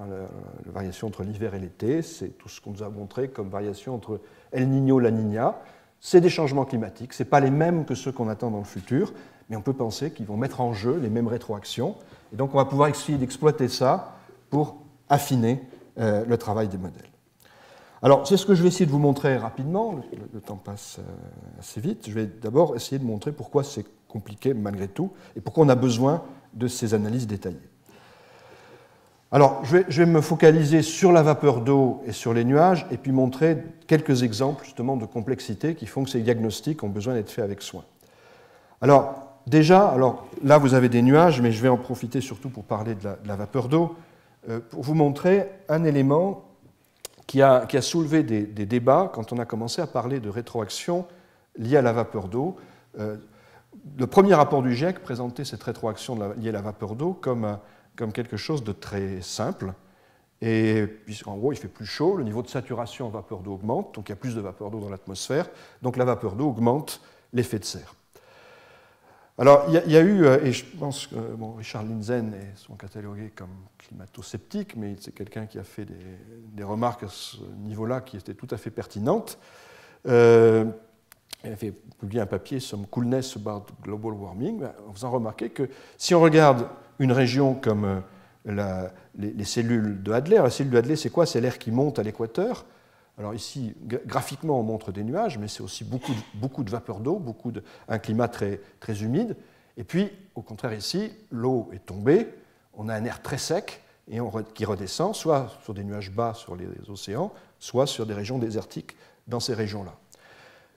la variation entre l'hiver et l'été, c'est tout ce qu'on nous a montré comme variation entre El Niño et La Niña. C'est des changements climatiques, ce n'est pas les mêmes que ceux qu'on attend dans le futur, mais on peut penser qu'ils vont mettre en jeu les mêmes rétroactions, et donc on va pouvoir essayer d'exploiter ça pour affiner le travail des modèles. Alors, c'est ce que je vais essayer de vous montrer rapidement, le temps passe assez vite. Je vais d'abord essayer de montrer pourquoi c'est compliqué malgré tout, et pourquoi on a besoin de ces analyses détaillées. Alors, je vais me focaliser sur la vapeur d'eau et sur les nuages, et puis montrer quelques exemples justement de complexité qui font que ces diagnostics ont besoin d'être faits avec soin. Alors, déjà, là vous avez des nuages, mais je vais en profiter surtout pour parler de la vapeur d'eau, pour vous montrer un élément qui a soulevé des débats quand on a commencé à parler de rétroaction liée à la vapeur d'eau. Le premier rapport du GIEC présentait cette rétroaction liée à la vapeur d'eau comme quelque chose de très simple. Et puisqu'en gros, il fait plus chaud, le niveau de saturation en vapeur d'eau augmente, donc il y a plus de vapeur d'eau dans l'atmosphère, donc la vapeur d'eau augmente l'effet de serre. Alors, il y a eu, et je pense que Richard Lindzen sont catalogués comme climato-sceptiques, mais c'est quelqu'un qui a fait des remarques à ce niveau-là qui étaient tout à fait pertinentes. Il a fait publier un papier, Some Coolness About Global Warming, en faisant remarquer que si on regarde une région comme les cellules de Hadley, la cellule de Hadley, c'est quoi? C'est l'air qui monte à l'équateur. Alors ici, graphiquement, on montre des nuages, mais c'est aussi beaucoup de vapeur d'eau, un climat très, très humide. Et puis, au contraire, ici, l'eau est tombée, on a un air très sec qui redescend, soit sur des nuages bas sur les océans, soit sur des régions désertiques dans ces régions-là.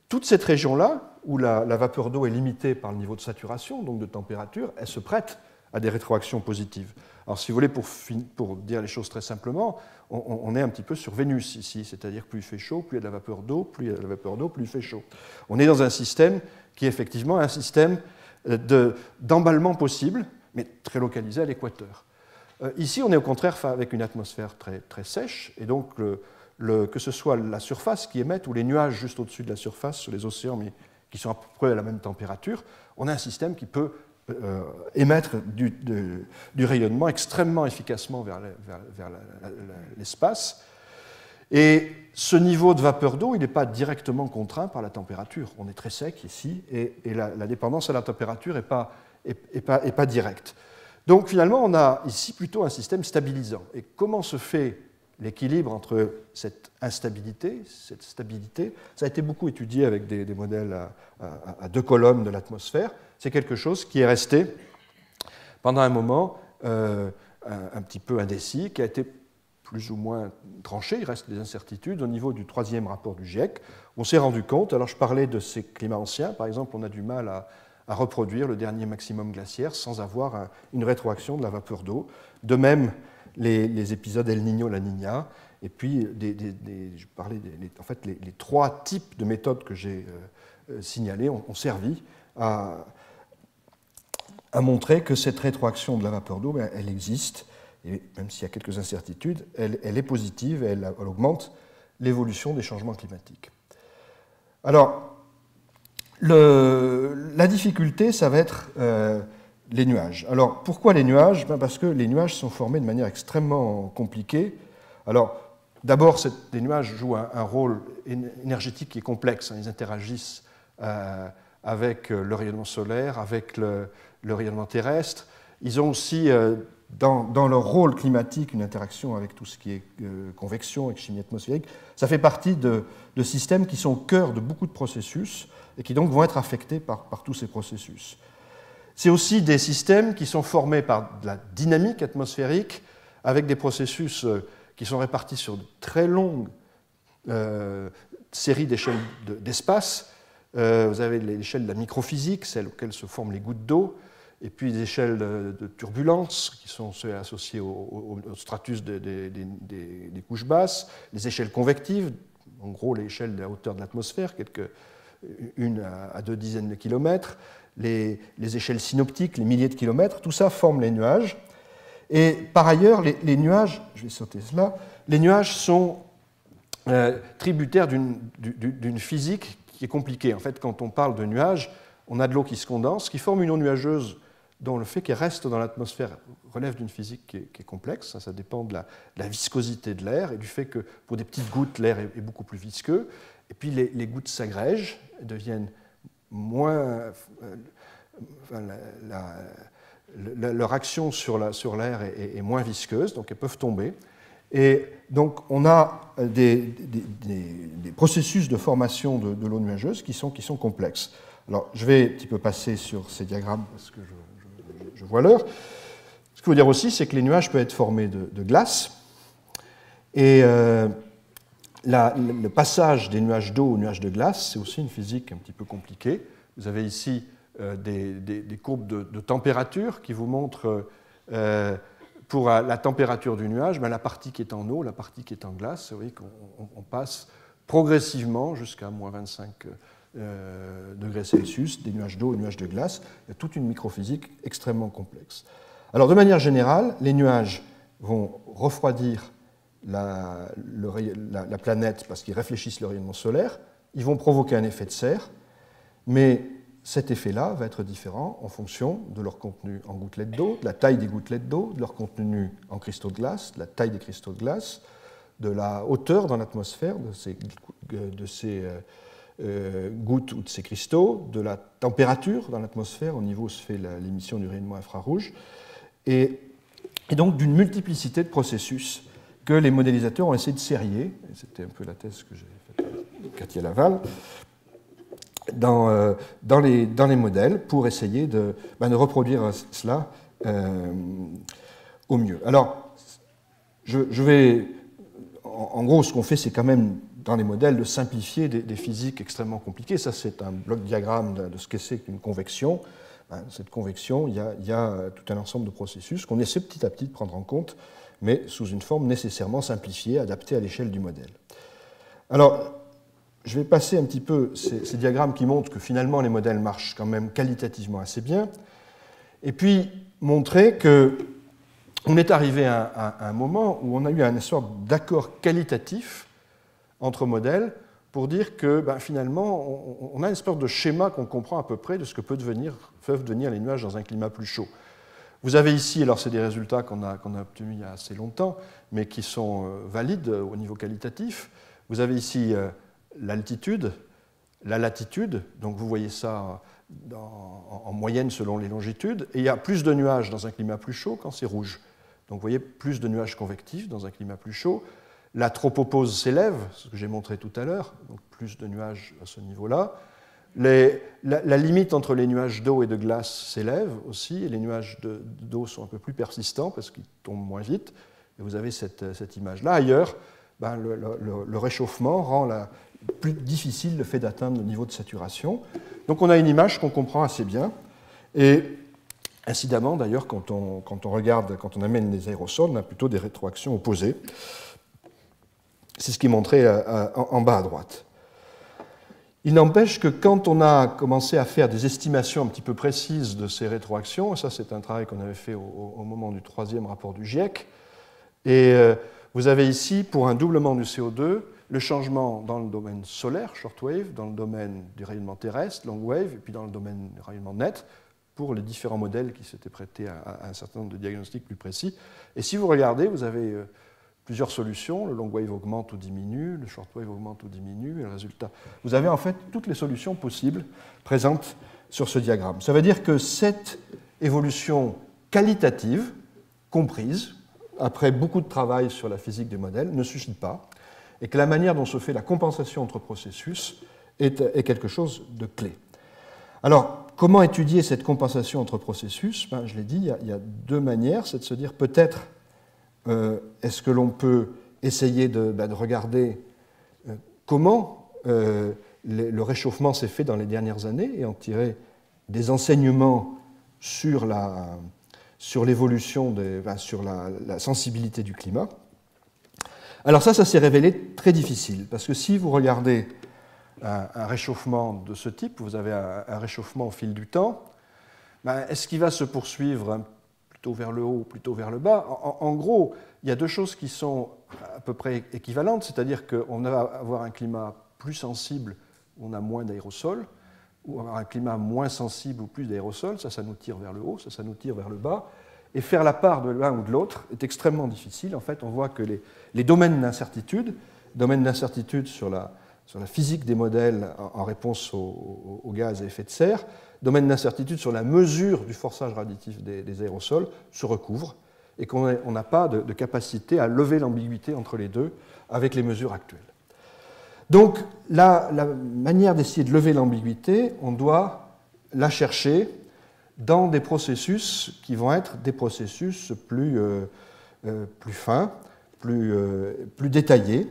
Toute cette région-là, où la vapeur d'eau est limitée par le niveau de saturation, donc de température, elle se prête à des rétroactions positives. Alors, si vous voulez, pour dire les choses très simplement, on est un petit peu sur Vénus ici, c'est-à-dire plus il fait chaud, plus il y a de la vapeur d'eau, plus il y a de la vapeur d'eau, plus il fait chaud. On est dans un système qui est effectivement un système d'emballement possible, mais très localisé à l'équateur. Ici, on est au contraire avec une atmosphère très, très sèche, et donc que ce soit la surface qui émette ou les nuages juste au-dessus de la surface sur les océans, mais qui sont à peu près à la même température, on a un système qui peut émettre du rayonnement extrêmement efficacement vers l'espace. Et ce niveau de vapeur d'eau, il n'est pas directement contraint par la température. On est très sec ici, et la dépendance à la température n'est pas directe. Donc finalement, on a ici plutôt un système stabilisant. Et comment se fait l'équilibre entre cette instabilité, cette stabilité? Ça a été beaucoup étudié avec des modèles à deux colonnes de l'atmosphère. C'est quelque chose qui est resté pendant un moment un petit peu indécis, qui a été plus ou moins tranché. Il reste des incertitudes au niveau du 3e rapport du GIEC. On s'est rendu compte, alors je parlais de ces climats anciens, par exemple, on a du mal à reproduire le dernier maximum glaciaire sans avoir une rétroaction de la vapeur d'eau. De même, les épisodes El Niño, La Niña, et puis je parlais en fait, les 3 types de méthodes que j'ai signalées ont servi à montrer que cette rétroaction de la vapeur d'eau, elle existe, et même s'il y a quelques incertitudes, elle est positive et elle augmente l'évolution des changements climatiques. Alors, la difficulté, ça va être les nuages. Alors, pourquoi les nuages? Parce que les nuages sont formés de manière extrêmement compliquée. Alors, d'abord, les nuages jouent un rôle énergétique qui est complexe. Ils interagissent avec le rayonnement solaire, avec le rayonnement terrestre. Ils ont aussi, dans leur rôle climatique, une interaction avec tout ce qui est convection et chimie atmosphérique. Ça fait partie de systèmes qui sont au cœur de beaucoup de processus et qui donc vont être affectés par tous ces processus. C'est aussi des systèmes qui sont formés par de la dynamique atmosphérique avec des processus qui sont répartis sur de très longues séries d'échelles d'espace. Vous avez l'échelle de la microphysique, celle auquel se forment les gouttes d'eau, et puis des échelles de turbulence qui sont associées au stratus des couches basses, les échelles convectives, en gros l'échelle de la hauteur de l'atmosphère, une à 2 dizaines de kilomètres, les échelles synoptiques, les milliers de kilomètres, tout ça forme les nuages. Et par ailleurs, les nuages, je vais sauter cela, les nuages sont tributaires d'une physique qui est compliquée. En fait, quand on parle de nuages, on a de l'eau qui se condense, qui forme une eau nuageuse dont le fait qu'elle reste dans l'atmosphère relève d'une physique qui est complexe. Ça dépend de la viscosité de l'air et du fait que pour des petites gouttes, l'air est beaucoup plus visqueux. Et puis les gouttes s'agrègent, deviennent moins... leur action sur l'air est moins visqueuse, donc elles peuvent tomber. Et donc on a des processus de formation de l'eau nuageuse qui sont complexes. Alors je vais un petit peu passer sur ces diagrammes parce que je vois l'heure. Ce qu'il faut dire aussi, c'est que les nuages peuvent être formés de glace. Et le passage des nuages d'eau aux nuages de glace, c'est aussi une physique un petit peu compliquée. Vous avez ici des courbes de température qui vous montrent pour la température du nuage, la partie qui est en eau, la partie qui est en glace. Vous voyez qu'on passe progressivement jusqu'à moins 25 degrés Celsius, des nuages d'eau et nuages de glace. Il y a toute une microphysique extrêmement complexe. Alors de manière générale, les nuages vont refroidir la planète parce qu'ils réfléchissent le rayonnement solaire. Ils vont provoquer un effet de serre, mais cet effet-là va être différent en fonction de leur contenu en gouttelettes d'eau, de la taille des gouttelettes d'eau, de leur contenu en cristaux de glace, de la taille des cristaux de glace, de la hauteur dans l'atmosphère de ces gouttes ou de ces cristaux, de la température dans l'atmosphère au niveau où se fait l'émission du rayonnement infrarouge, et donc d'une multiplicité de processus que les modélisateurs ont essayé de sérier. C'était un peu la thèse que j'ai faite avec Katia Laval, dans les modèles pour essayer de reproduire cela au mieux. Alors, en gros, ce qu'on fait, c'est quand même, dans les modèles, de simplifier des physiques extrêmement compliquées. Ça, c'est un bloc diagramme de ce que c'est qu'une convection. Cette convection, il y a tout un ensemble de processus qu'on essaie petit à petit de prendre en compte, mais sous une forme nécessairement simplifiée, adaptée à l'échelle du modèle. Alors, je vais passer un petit peu ces diagrammes qui montrent que finalement les modèles marchent quand même qualitativement assez bien, et puis montrer qu'on est arrivé à un moment où on a eu une sorte d'accord qualitatif entre modèles pour dire que finalement on a une sorte de schéma qu'on comprend à peu près de ce que peuvent devenir les nuages dans un climat plus chaud. Vous avez ici, alors c'est des résultats qu'on a obtenus il y a assez longtemps, mais qui sont valides au niveau qualitatif. Vous avez ici l'altitude, la latitude, donc vous voyez ça en moyenne selon les longitudes, et il y a plus de nuages dans un climat plus chaud quand c'est rouge. Donc vous voyez plus de nuages convectifs dans un climat plus chaud. La tropopause s'élève, ce que j'ai montré tout à l'heure, donc plus de nuages à ce niveau-là. La limite entre les nuages d'eau et de glace s'élève aussi, et les nuages d'eau sont un peu plus persistants parce qu'ils tombent moins vite. Et vous avez cette image-là. Ailleurs, ben, le réchauffement rend plus difficile le fait d'atteindre le niveau de saturation. Donc on a une image qu'on comprend assez bien. Et incidemment, d'ailleurs, quand on regarde, quand on amène les aérosols, on a plutôt des rétroactions opposées. C'est ce qui est montré en bas à droite. Il n'empêche que quand on a commencé à faire des estimations un petit peu précises de ces rétroactions, et ça c'est un travail qu'on avait fait au moment du 3e rapport du GIEC, et vous avez ici, pour un doublement du CO2, le changement dans le domaine solaire, shortwave, dans le domaine du rayonnement terrestre, longwave, et puis dans le domaine du rayonnement net, pour les différents modèles qui s'étaient prêtés à un certain nombre de diagnostics plus précis. Et si vous regardez, vous avez plusieurs solutions, le long wave augmente ou diminue, le short wave augmente ou diminue, et le résultat. Vous avez en fait toutes les solutions possibles présentes sur ce diagramme. Ça veut dire que cette évolution qualitative, comprise, après beaucoup de travail sur la physique des modèles, ne suffit pas, et que la manière dont se fait la compensation entre processus est quelque chose de clé. Alors, comment étudier cette compensation entre processus? Ben, je l'ai dit, il y a deux manières, c'est de se dire peut-être est-ce que l'on peut essayer de regarder comment le réchauffement s'est fait dans les dernières années et en tirer des enseignements sur l'évolution, sur la sensibilité du climat. Alors ça s'est révélé très difficile, parce que si vous regardez un réchauffement de ce type, vous avez un réchauffement au fil du temps, ben, est-ce qu'il va se poursuivre plutôt vers le haut ou plutôt vers le bas? En gros, il y a deux choses qui sont à peu près équivalentes, c'est-à-dire qu'on va avoir un climat plus sensible où on a moins d'aérosols, ou avoir un climat moins sensible ou plus d'aérosols, ça nous tire vers le haut, ça nous tire vers le bas, et faire la part de l'un ou de l'autre est extrêmement difficile. En fait, on voit que les domaines d'incertitude sur la physique des modèles en réponse aux gaz à effet de serre, domaine d'incertitude sur la mesure du forçage radiatif des aérosols se recouvre et qu'on n'a pas de capacité à lever l'ambiguïté entre les deux avec les mesures actuelles. Donc, la manière d'essayer de lever l'ambiguïté, on doit la chercher dans des processus qui vont être des processus plus fins, plus détaillés.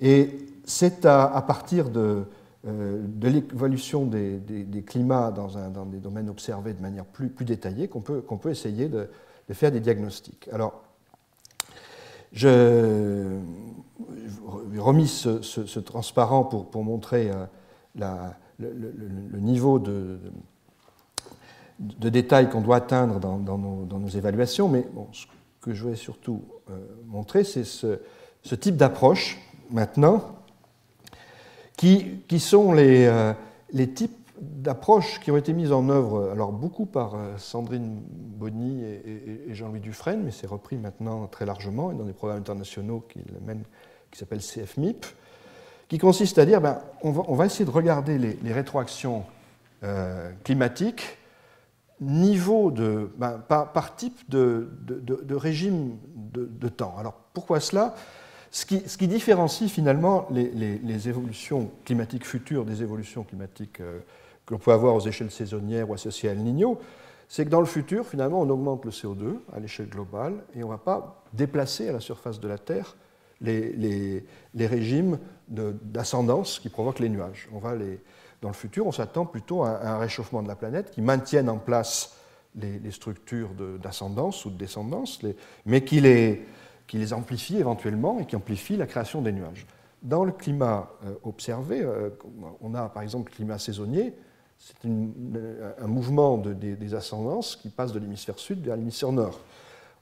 Et c'est à partir de l'évolution des climats dans des domaines observés de manière plus détaillée qu'on peut essayer de faire des diagnostics. Alors, j'ai remis ce transparent pour montrer le niveau de détail qu'on doit atteindre dans nos évaluations, mais bon, ce que je voulais surtout montrer, c'est ce type d'approche, maintenant, qui sont les types d'approches qui ont été mises en œuvre, alors beaucoup par Sandrine Bonny et Jean-Louis Dufresne, mais c'est repris maintenant très largement dans des programmes internationaux qui s'appellent CFMIP, qui consiste à dire on va essayer de regarder les rétroactions climatiques niveau par type de régime de temps. Alors pourquoi cela? Ce qui différencie finalement les évolutions climatiques futures des évolutions climatiques que l'on peut avoir aux échelles saisonnières ou associées à El Niño, c'est que dans le futur, finalement, on augmente le CO2 à l'échelle globale et on ne va pas déplacer à la surface de la Terre les régimes d'ascendance qui provoquent les nuages. Dans le futur, on s'attend plutôt à un réchauffement de la planète qui maintienne en place les structures d'ascendance ou de descendance, mais qui les amplifie éventuellement et qui amplifie la création des nuages. Dans le climat observé, on a par exemple le climat saisonnier, c'est un mouvement des ascendances qui passe de l'hémisphère sud vers l'hémisphère nord.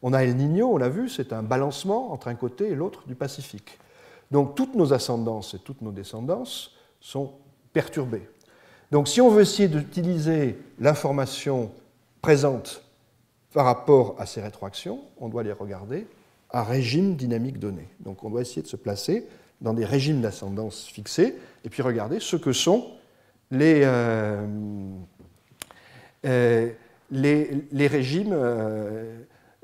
On a El Niño, on l'a vu, c'est un balancement entre un côté et l'autre du Pacifique. Donc toutes nos ascendances et toutes nos descendances sont perturbées. Donc si on veut essayer d'utiliser l'information présente par rapport à ces rétroactions, on doit les regarder à régime dynamique donné. Donc on doit essayer de se placer dans des régimes d'ascendance fixés et puis regarder ce que sont les régimes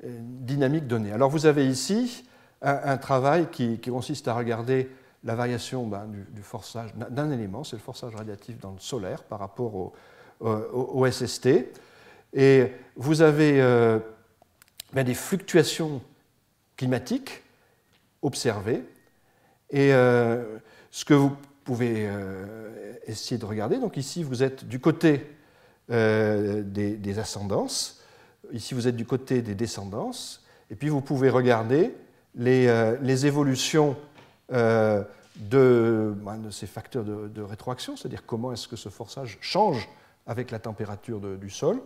dynamiques donnés. Alors vous avez ici un travail qui consiste à regarder la variation du forçage d'un élément, c'est le forçage radiatif dans le solaire par rapport au SST. Et vous avez des fluctuations climatiques observées. Et ce que vous pouvez essayer de regarder, donc ici vous êtes du côté des ascendances, ici vous êtes du côté des descendances, et puis vous pouvez regarder les évolutions de ces facteurs de rétroaction, c'est-à-dire comment est-ce que ce forçage change avec la température du sol,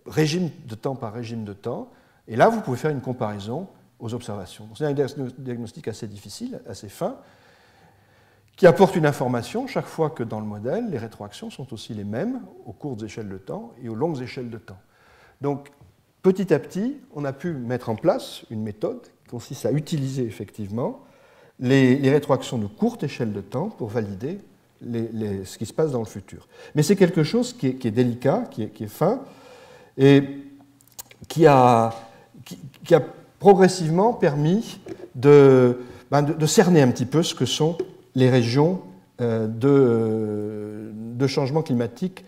régime de temps par régime de temps, et là vous pouvez faire une comparaison aux observations. C'est un diagnostic assez difficile, assez fin, qui apporte une information chaque fois que dans le modèle, les rétroactions sont aussi les mêmes aux courtes échelles de temps et aux longues échelles de temps. Donc, petit à petit, on a pu mettre en place une méthode qui consiste à utiliser effectivement les rétroactions de courte échelle de temps pour valider ce qui se passe dans le futur. Mais c'est quelque chose qui est délicat, qui est fin, et qui a progressivement permis de cerner un petit peu ce que sont les régions de changement climatique,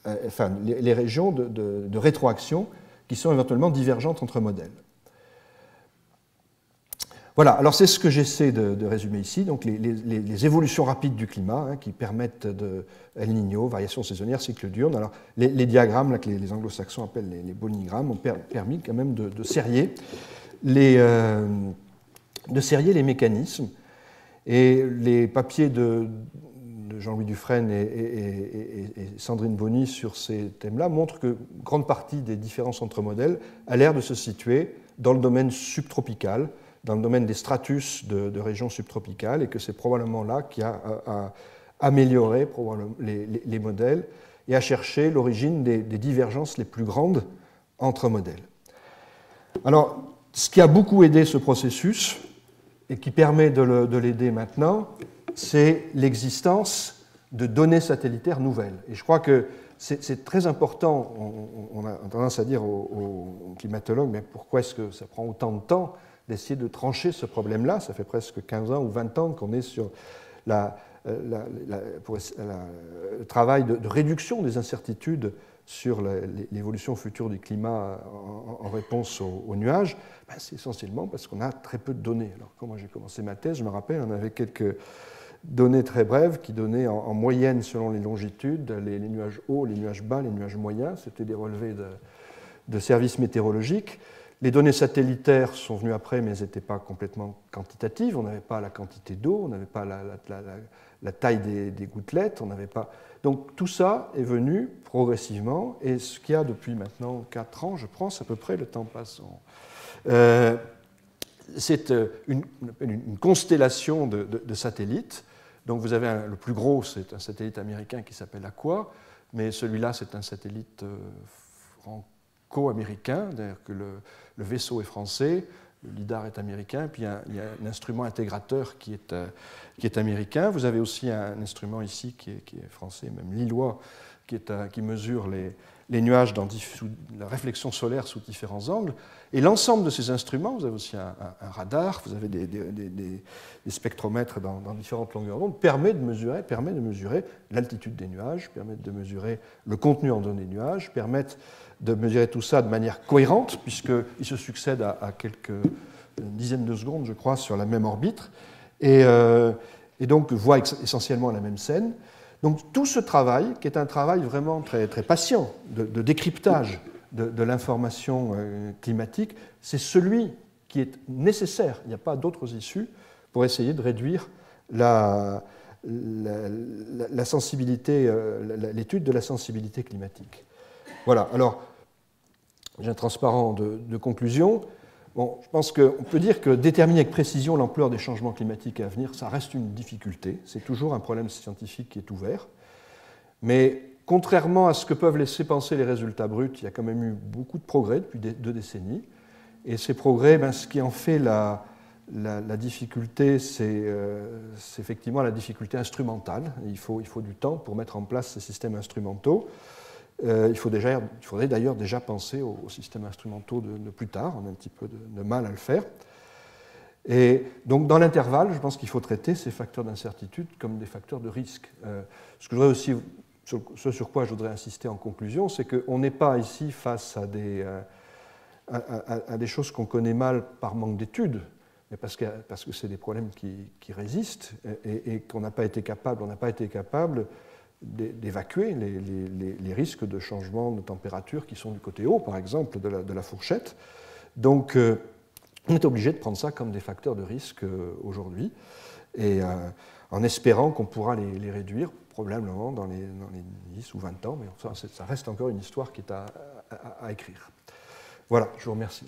les régions de rétroaction qui sont éventuellement divergentes entre modèles. Voilà, alors c'est ce que j'essaie de résumer ici, donc les évolutions rapides du climat qui permettent de El Niño, variation saisonnière, cycle diurne. Alors les diagrammes là, que les anglo-saxons appellent les bonigrammes ont permis quand même de serrer les mécanismes. Et les papiers de Jean-Louis Dufresne et Sandrine Bonny sur ces thèmes-là montrent que grande partie des différences entre modèles a l'air de se situer dans le domaine subtropical, dans le domaine des stratus de régions subtropicales, et que c'est probablement là qui a amélioré les modèles et a cherché l'origine des divergences les plus grandes entre modèles. Alors, ce qui a beaucoup aidé ce processus, et qui permet de l'aider maintenant, c'est l'existence de données satellitaires nouvelles. Et je crois que c'est très important. On a tendance à dire aux climatologues, mais pourquoi est-ce que ça prend autant de temps d'essayer de trancher ce problème-là? Ça fait presque 15 ans ou 20 ans qu'on est sur le travail de réduction des incertitudes sur l'évolution future du climat en réponse aux nuages. C'est essentiellement parce qu'on a très peu de données. Alors, quand moi j'ai commencé ma thèse, je me rappelle, on avait quelques données très brèves qui donnaient en moyenne, selon les longitudes, les nuages hauts, les nuages bas, les nuages moyens. C'était des relevés de services météorologiques. Les données satellitaires sont venues après, mais elles n'étaient pas complètement quantitatives. On n'avait pas la quantité d'eau, on n'avait pas la taille des gouttelettes, on n'avait pas... Donc tout ça est venu progressivement, et ce qu'il y a depuis maintenant 4 ans, je pense à peu près, le temps passe c'est une constellation de satellites. Donc vous avez le plus gros, c'est un satellite américain qui s'appelle Aqua, mais celui-là c'est un satellite franco-américain, c'est-à-dire que le vaisseau est français, le lidar est américain, puis il y a un instrument intégrateur qui est américain. Vous avez aussi un instrument ici qui est français, même lillois, qui mesure les nuages dans la réflexion solaire sous différents angles. Et l'ensemble de ces instruments, vous avez aussi un radar, vous avez des spectromètres dans différentes longueurs d'onde, permet de mesurer l'altitude des nuages, permet de mesurer le contenu en données nuages, permettent de mesurer tout ça de manière cohérente, puisqu'ils se succèdent à quelques dizaines de secondes, je crois, sur la même orbite, et donc voient essentiellement la même scène. Donc tout ce travail, qui est un travail vraiment très, très patient de décryptage de l'information climatique, c'est celui qui est nécessaire. Il n'y a pas d'autres issues pour essayer de réduire l'étude de la sensibilité climatique. Voilà, alors j'ai un transparent de conclusion. Bon, je pense qu'on peut dire que déterminer avec précision l'ampleur des changements climatiques à venir, ça reste une difficulté. C'est toujours un problème scientifique qui est ouvert. Mais contrairement à ce que peuvent laisser penser les résultats bruts, il y a quand même eu beaucoup de progrès depuis 2 décennies. Et ces progrès, ce qui en fait la difficulté, c'est effectivement la difficulté instrumentale. Il faut du temps pour mettre en place ces systèmes instrumentaux. Il faudrait d'ailleurs déjà penser aux systèmes instrumentaux de plus tard. On a un petit peu de mal à le faire. Et donc, dans l'intervalle, je pense qu'il faut traiter ces facteurs d'incertitude comme des facteurs de risque. Ce que je voudrais aussi, ce sur quoi je voudrais insister en conclusion, c'est qu'on n'est pas ici face à des choses qu'on connaît mal par manque d'études, mais parce que c'est des problèmes qui résistent et qu'on n'a pas été capable d'évacuer les risques de changement de température qui sont du côté haut, par exemple, de la fourchette. Donc, on est obligé de prendre ça comme des facteurs de risque aujourd'hui, et en espérant qu'on pourra les réduire, probablement dans les 10 ou 20 ans, mais ça reste encore une histoire qui est à écrire. Voilà, je vous remercie.